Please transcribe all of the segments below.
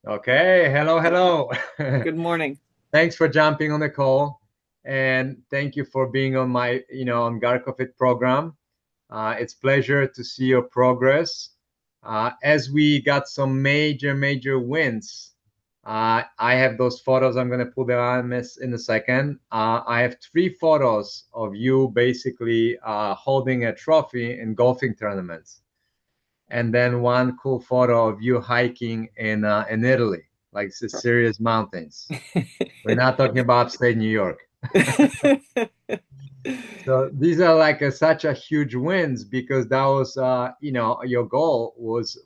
Okay, hello, hello. Good morning. Thanks for jumping on the call, and thank you for being on my, on GarkoFit program. It's pleasure to see your progress. As we got some major wins, I have those photos. I'm going to put them on this in a second. I have three photos of you basically holding a trophy in golfing tournaments, and then one cool photo of you hiking in Italy, like the serious mountains. We're not talking about upstate New York. So these are like such a huge wins because that was your goal was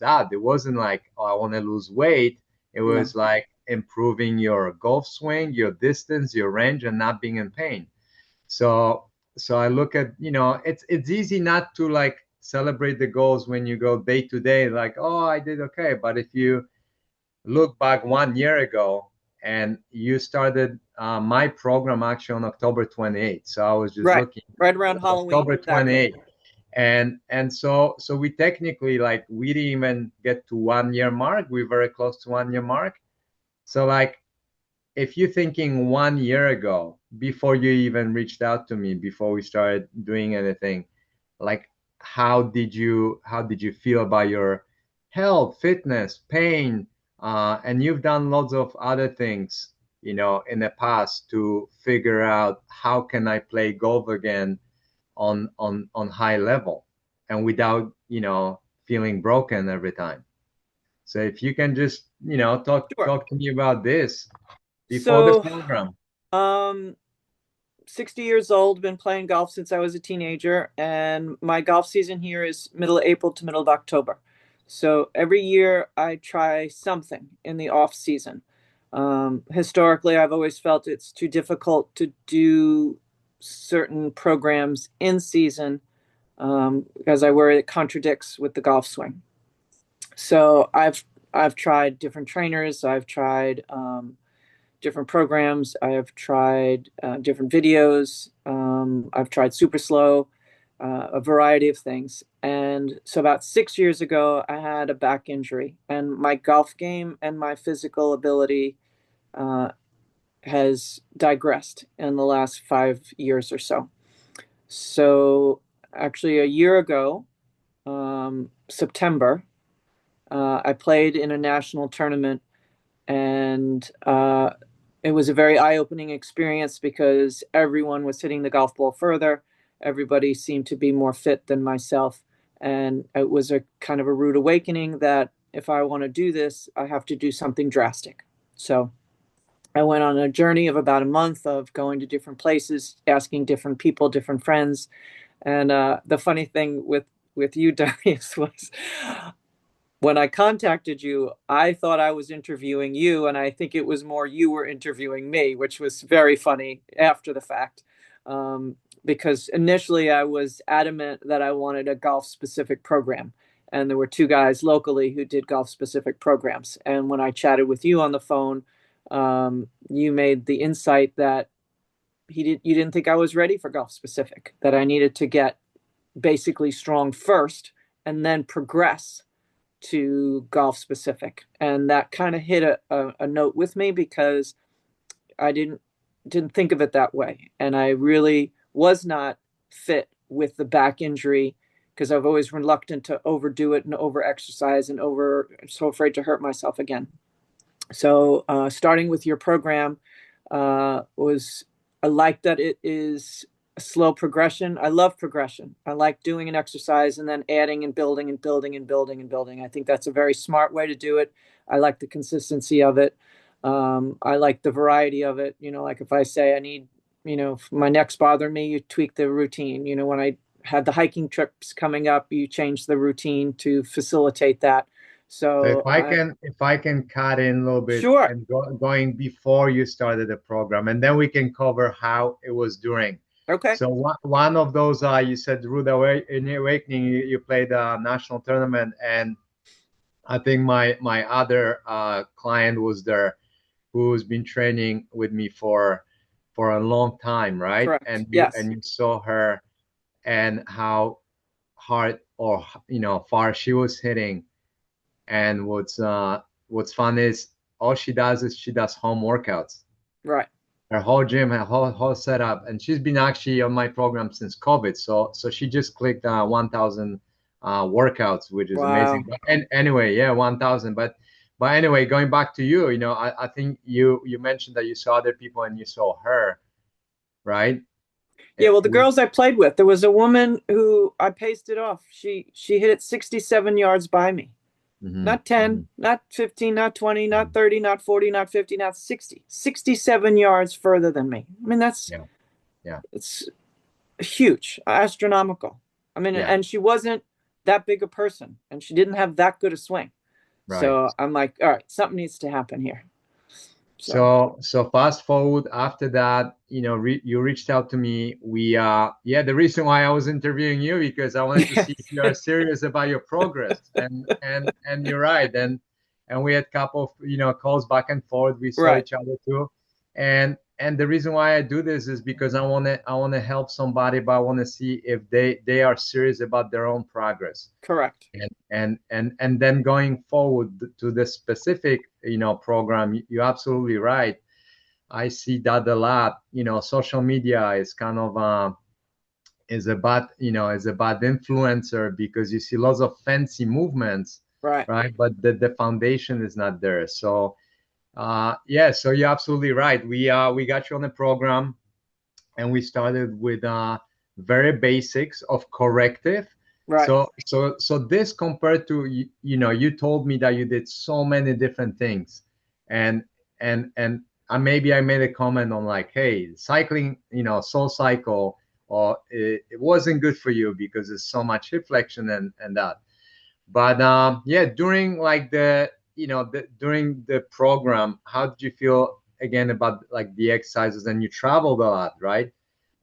that. It wasn't like, oh, I want to lose weight. It No, was like improving your golf swing, your distance, your range, and not being in pain. So so I look at, it's easy not to like celebrate the goals when you go day to day, like, oh, I did okay. But if you look back 1 year ago and you started my program actually on October 28th. So I was just right, looking right around Halloween, October exactly. 28th. And so we technically like we didn't even get to 1 year mark. We're very close to 1 year mark. So like if you're thinking 1 year ago, before you even reached out to me, before we started doing anything, like how did you feel about your health, fitness, pain, and you've done lots of other things, in the past to figure out how can I play golf again on high level and without, feeling broken every time. So if you can just, talk Sure. talk to me about this before the So, program. um, 60 years old, been playing golf since I was a teenager, and my golf season here is middle of April to middle of October. So every year I try something in the off season. Historically, I've always felt it's too difficult to do certain programs in season because I worry it contradicts with the golf swing. So I've tried different trainers. I've tried different programs. I have tried different videos. I've tried super slow, a variety of things. And so about 6 years ago, I had a back injury, and my golf game and my physical ability uh, has digressed in the last 5 years or so. So actually, a year ago, September, I played in a national tournament, and it was a very eye-opening experience because everyone was hitting the golf ball further. Everybody seemed to be more fit than myself, and it was a kind of a rude awakening that if I want to do this, I have to do something drastic. So I went on a journey of about a month of going to different places, asking different people, different friends. And the funny thing with you, Darius, was when I contacted you, I thought I was interviewing you, and I think it was more you were interviewing me, which was very funny after the fact. Because initially I was adamant that I wanted a golf specific program. And there were two guys locally who did golf specific programs. And when I chatted with you on the phone, you made the insight that you didn't think I was ready for golf specific, that I needed to get basically strong first and then progress to golf specific. And that kind of hit a note with me because I didn't think of it that way. And I really was not fit with the back injury because I've always reluctant to overdo it and over exercise and over so afraid to hurt myself again. So starting with your program was I like that it is a slow progression. I love progression. I like doing an exercise and then adding and building and building and building and building. I think that's a very smart way to do it. I like the consistency of it. I like the variety of it. Like if I say I need, if my neck's bothering me, you tweak the routine. When I had the hiking trips coming up, you change the routine to facilitate that. So if So I can if I can cut in a little bit sure. and going before you started the program, and then we can cover how it was during. Okay. So one of those you said Rude Awakening, you played a national tournament, and I think my other client was there who's been training with me for a long time, right? Correct. And you Yes. and you saw her and how hard or far she was hitting and what's fun is all she does is she does home workouts. Right. Her whole gym, her whole setup, and she's been actually on my program since COVID. So she just clicked 1,000 workouts, which is amazing. Wow. And anyway, yeah, 1,000. But anyway, going back to you, I think you mentioned that you saw other people and you saw her, right? Yeah, well, the We, girls I played with, there was a woman who I paced it off. She hit it 67 yards by me. mhm, Not 10, mhm. not 15, not 20, not 30, not 40, not 50, not 60. 67 yards further than me. I mean, Yeah, yeah, it's huge, astronomical. I mean, yeah, and she wasn't that big a person and she didn't have that good a swing. right. So I'm like, all right, something needs to happen here. So, So fast forward after that, you reached out to me. Yeah, the reason why I was interviewing you because I wanted to see if you are serious about your progress. And you're right. And we had a couple of, calls back and forth. We saw right, each other too. And the reason why I do this is because I want to help somebody, but I want to see if they are serious about their own progress. correct. And then going forward to the specific program, you're absolutely right. I see that a lot. Social media is kind of is a bad influencer because you see lots of fancy movements, Right, right? But the foundation is not there. So yeah, so you're absolutely right. We got you on the program, and we started with very basics of corrective. right, So this compared to you told me that you did so many different things, and and maybe I made a comment on like, hey, cycling, soul cycle, or it wasn't good for you because there's so much hip flexion and that. But yeah, during like during the program, how did you feel again about like the exercises? And you traveled a lot, right?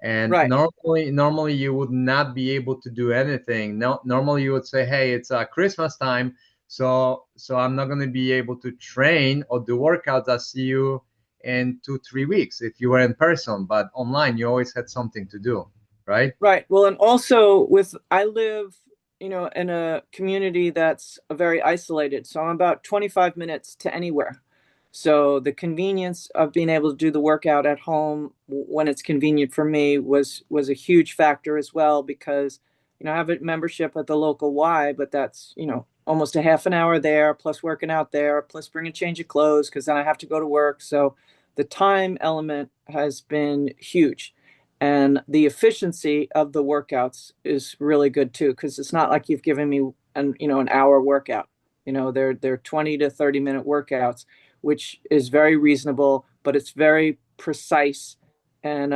And right, normally you would not be able to do anything. No, normally you would say, hey, it's Christmas time, so I'm not going to be able to train or do workouts. I'll see you in 2 3 weeks if you were in person, but online you always had something to do, right? right. Well, and also I live, in a community that's very isolated. So I'm about 25 minutes to anywhere. So the convenience of being able to do the workout at home when it's convenient for me was a huge factor as well because I have a membership at the local Y, but that's almost a half an hour there plus working out there plus bring a change of clothes because then I have to go to work. So the time element has been huge, and the efficiency of the workouts is really good too because it's not like you've given me an hour workout. They're 20 to 30-minute workouts, which is very reasonable, but it's very precise. And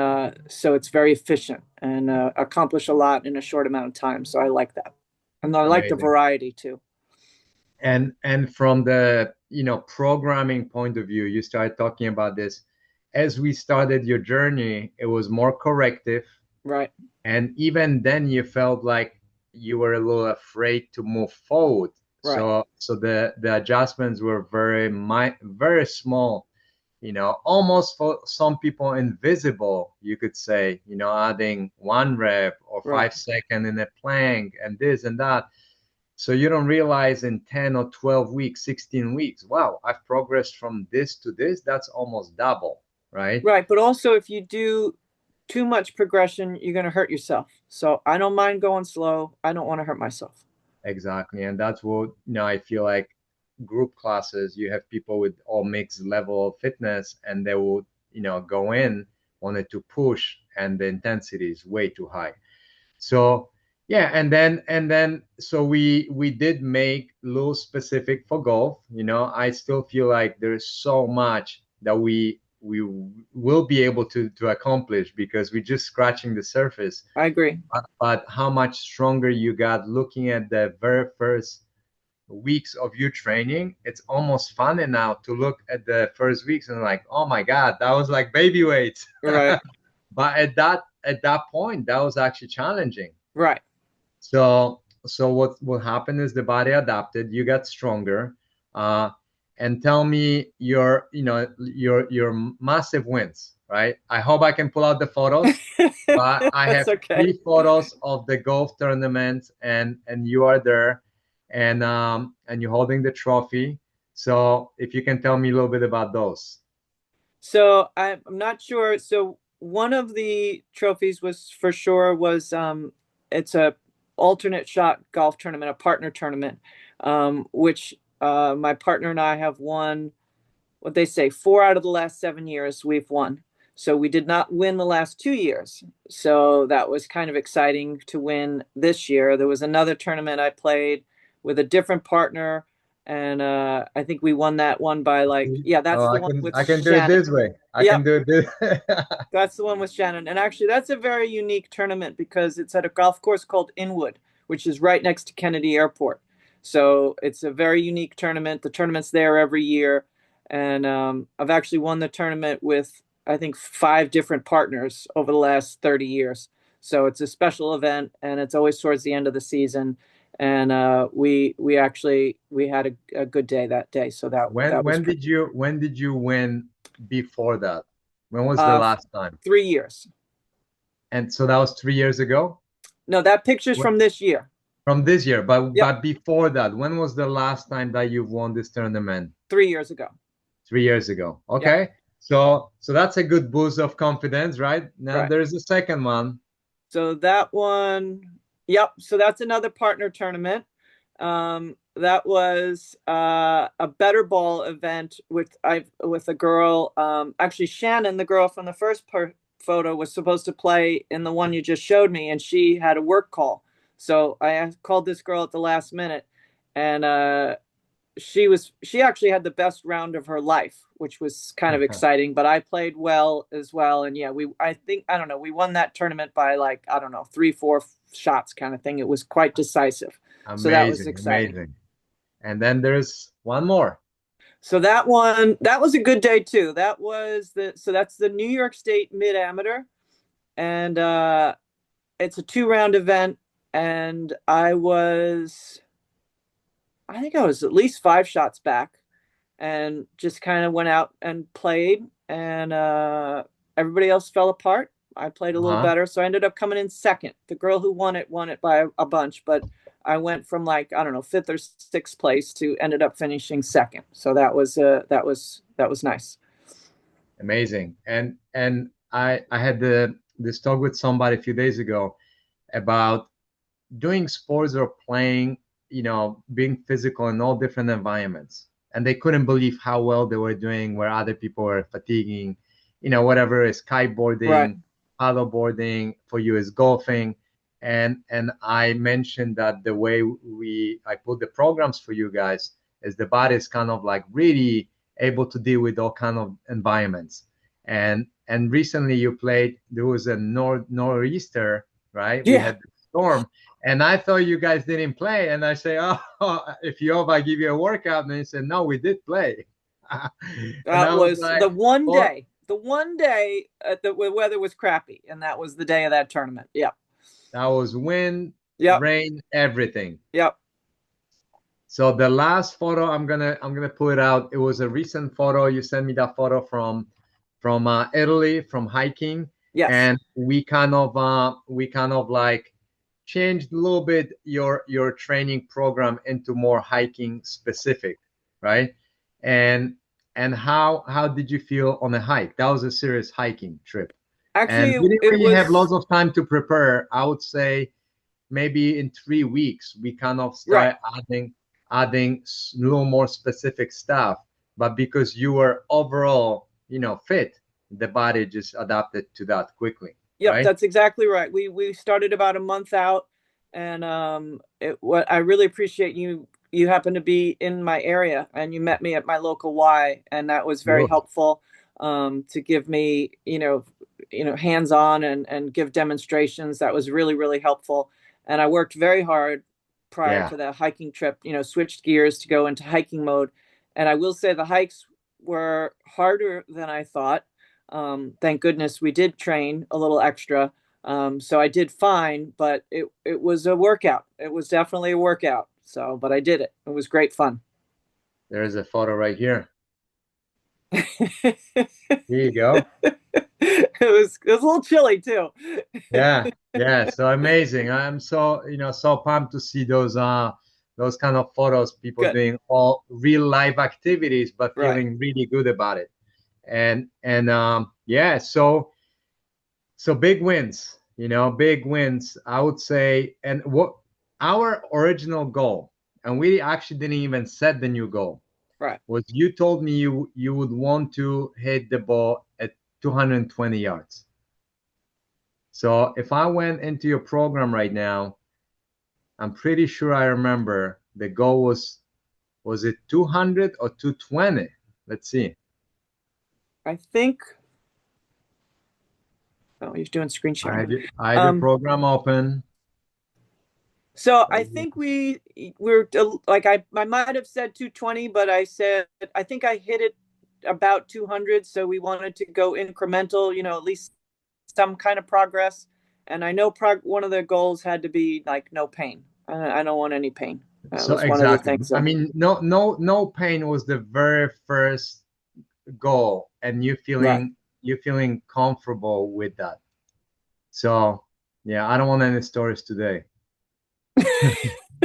so it's very efficient and accomplish a lot in a short amount of time. So I like that. And I like the Amazing. variety too. And from the programming point of view, you started talking about this. As we started your journey, it was more corrective, Right, and even then you felt like you were a little afraid to move forward. right, So the adjustments were very small, almost for some people invisible, you could say, adding 1 rep or right. 5 seconds in a plank and this and that. So you don't realize in 10 or 12 weeks, 16 weeks, wow, I've progressed from this to this. That's almost double, right? Right. But also, if you do too much progression, you're going to hurt yourself. So I don't mind going slow. I don't want to hurt myself. Exactly. And that's what, I feel like group classes, you have people with all mixed level of fitness and they will, go in, wanted to push, and the intensity is way too high. So yeah, and then so we did make little specific for golf. I still feel like there's so much that we will be able to accomplish because we're just scratching the surface. I agree. But how much stronger you got looking at the very first weeks of you training, it's almost funny now to look at the first weeks and like, oh my God, that was like baby weights. Right. But at that point, that was actually challenging. Right. So what happened is the body adapted. You got stronger. Uh, and tell me your massive wins, right? I hope I can pull out the photos, but I That's have okay. 3 photos of the golf tournament, and you are there, and you're holding the trophy. So if you can tell me a little bit about those. So I'm not sure. So one of the trophies was for sure was it's a alternate shot golf tournament, a partner tournament, which my partner and I have won what they say 4 out of the last 7 years we've won. So we did not win the last 2 years. So that was kind of exciting to win this year. There was another tournament I played with a different partner, and I think we won that one by like, yeah, Oh, that's the one with I can do it Shannon. this way. I can Yep, do it this. that's the one with Shannon. And actually, that's a very unique tournament because it's at a golf course called Inwood, which is right next to Kennedy Airport. So it's a very unique tournament. The tournament's there every year. And I've actually won the tournament with, I think, 5 different partners over the last 30 years. So it's a special event, and it's always towards the end of the season. And we had a good day that day. So that was pretty. When did you win before that? When was the Uh, last time? 3 years. And so that was 3 years ago? No, that picture's What- from this year. From this year, Yep, but before that, when was the last time that you won this tournament? 3 years ago. 3 years ago. Yep, Okay. So that's a good boost of confidence, right? Now right. there's a second one. So that one, yep. So that's another partner tournament. That was a better ball event with a girl. Actually, Shannon, the girl from the first photo, was supposed to play in the one you just showed me, and she had a work call. So I called this girl at the last minute, and she actually had the best round of her life, which was kind of exciting. But I played well as well, and yeah, I don't know, we won that tournament by like, I don't know, 3 4 shots kind of thing. It was quite decisive, so that was Amazing, exciting. amazing. And then there's one more. So that was a good day too. That's the New York State Mid Amateur, and it's a 2 round event, and I think I was at least 5 shots back, and just kind of went out and played, and everybody else fell apart. I played a little Uh-huh. better, so I ended up coming in second. The girl who won it by a bunch, but I went from like, I don't know, fifth or sixth place to ended up finishing second. So that was nice. Amazing. And I had this talk with somebody a few days ago about doing sports or playing, being physical in all different environments. And they couldn't believe how well they were doing where other people were fatiguing, whatever is Right. kiteboarding, paddleboarding, for you is golfing. And I mentioned that the way I put the programs for you guys is the body is kind of like really able to deal with all kind of environments. And recently you played, there was a nor'easter, right? We Yeah. had the storm, and I thought you guys didn't play. And I say, oh, if you hope I give you a workout. And they said, no, we did play. And That I was was like, the one oh, day. The one day the weather was crappy, and that was the day of that tournament. Yep. that was wind, Yep. rain, everything. Yep. So the last photo, I'm gonna pull it out. It was a recent photo. You sent me that photo from Italy, from hiking, Yes. and we kind of like changed a little bit your training program into more hiking specific, right? And and how did you feel on a hike? That was a serious hiking trip, and Actually, we didn't it really have was lots of time to prepare. I would say maybe in 3 weeks we kind of right. start adding a little more specific stuff. But because you were overall, fit, the body just adapted to that quickly, Yep, right? that's exactly right. We started about a month out, and what I really appreciate you happen to be in my area, and you met me at my local Y, and that was very Sure. helpful, to give me hands on and give demonstrations. That was really really helpful, and I worked very hard prior Yeah, to the hiking trip. Switched gears to go into hiking mode, and I will say the hikes were harder than I thought. Thank goodness we did train a little extra. So I did fine, but it was a workout. It was definitely a workout. So, but I did it. It was great fun. there's a photo right here. it Here you go. it was a little chilly too. Yeah, yeah. So amazing. I'm so so pumped to see those kind of photos, people Good. doing all real life activities, but Right. feeling really good about it. And yeah, so big wins, big wins, I would say. And what our original goal, and we actually didn't even set the new goal, Right. was you told me you would want to hit the ball at 220 yards. So if I went into your program right now, I'm pretty sure I remember the goal was it 200 or 220? Let's see. I think. Oh, he's doing screen sharing. I have your Um, program open. so I think we're like I might have said 220, but I said I think I hit it about 200. So we wanted to go incremental, at least some kind of progress. And I know one of the goals had to be like no pain. I don't want any pain. That So was one of the exactly. things. I mean, no pain was the very first goal, and Right. you feeling comfortable with that. So yeah, I don't want any stories today.